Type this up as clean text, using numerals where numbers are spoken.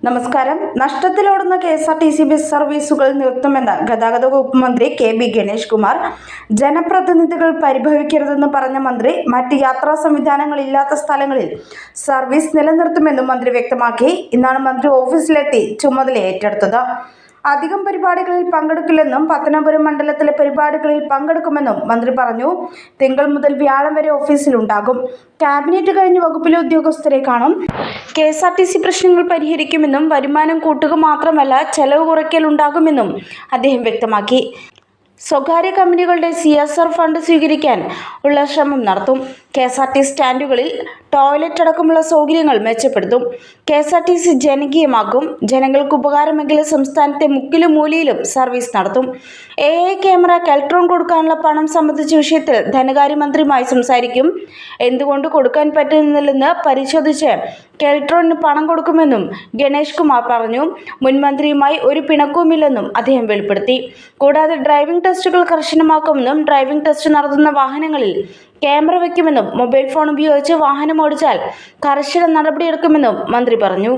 നമസ്കാരം. നഷ്ടത്തിലോടുന്ന KSRTC bus സർവീസുകൾ നിർത്തുമെന്ന് ഗതാഗത വകുപ്പ് മന്ത്രി KB ഗണേഷ് കുമാർ. ജനപ്രതിനിധികൾ പരിഭവിക്കരുതെന്ന് പറഞ്ഞ മന്ത്രി മറ്റ് യാത്രാ സംവിധാനങ്ങളില്ലാത്ത സ്ഥലങ്ങളിൽ സർവീസ് നിലനിർത്തുമെന്നും മന്ത്രി വ്യക്തമാക്കി. ഇന്നാണ് മന്ത്രി ഓഫീസിലെത്തി ചുമതല ഏറ്റെടുത്തത്. അധികം പരിപാടികളിൽ പങ്കെടുക്കില്ലെന്നും പത്തനാപുരം മണ്ഡലത്തിലെ പരിപാടികളിൽ പങ്കെടുക്കുമെന്നും മന്ത്രി പറഞ്ഞു. തിങ്കൾ മുതൽ വ്യാഴം വരെ ഓഫീസിലുണ്ടാകും. ക്യാബിനറ്റ് കഴിഞ്ഞ് വകുപ്പിലെ ഉദ്യോഗസ്ഥരെ കാണും. KSRTC പ്രശ്നങ്ങൾ പരിഹരിക്കുമെന്നും വരുമാനം കൂട്ടുക മാത്രമല്ല ചെലവ് കുറയ്ക്കലുണ്ടാകുമെന്നും അദ്ദേഹം വ്യക്തമാക്കി. സ്വകാര്യ കമ്പനികളുടെ CSR ഫണ്ട് സ്വീകരിക്കാൻ ഉള്ള ശ്രമം നടത്തും. KSRTC സ്റ്റാൻഡുകളിൽ ടോയ്ലറ്റ് അടക്കമുള്ള സൗകര്യങ്ങൾ മെച്ചപ്പെടുത്തും. KSRTC ജനകീയമാക്കും. ജനങ്ങൾക്ക് ഉപകാരമെങ്കിൽ സംസ്ഥാനത്തെ മുക്കിലും മൂലയിലും സർവീസ് നടത്തും. AI ക്യാമറ കെൽട്രോൺ കൊടുക്കാനുള്ള പണം സംബന്ധിച്ച വിഷയത്തിൽ ധനകാര്യമന്ത്രിയുമായി സംസാരിക്കും. എന്തുകൊണ്ട് കൊടുക്കാൻ പറ്റുന്നില്ലെന്ന് പരിശോധിച്ച് കെൽട്രോണിന് പണം കൊടുക്കുമെന്നും ഗണേഷ് കുമാർ പറഞ്ഞു. മുൻമന്ത്രിയുമായി ഒരു പിണക്കവുമില്ലെന്നും അദ്ദേഹം വെളിപ്പെടുത്തി. കൂടാതെ ഡ്രൈവിംഗ് ടെസ്റ്റുകൾ കർശനമാക്കുമെന്നും ഡ്രൈവിംഗ് ടെസ്റ്റ് നടത്തുന്ന വാഹനങ്ങളിൽ ക്യാമറ വയ്ക്കുമെന്നും മൊബൈൽ ഫോൺ ഉപയോഗിച്ച് വാഹനം ഓടിച്ചാൽ കർശന നടപടിയെടുക്കുമെന്നും മന്ത്രി പറഞ്ഞു.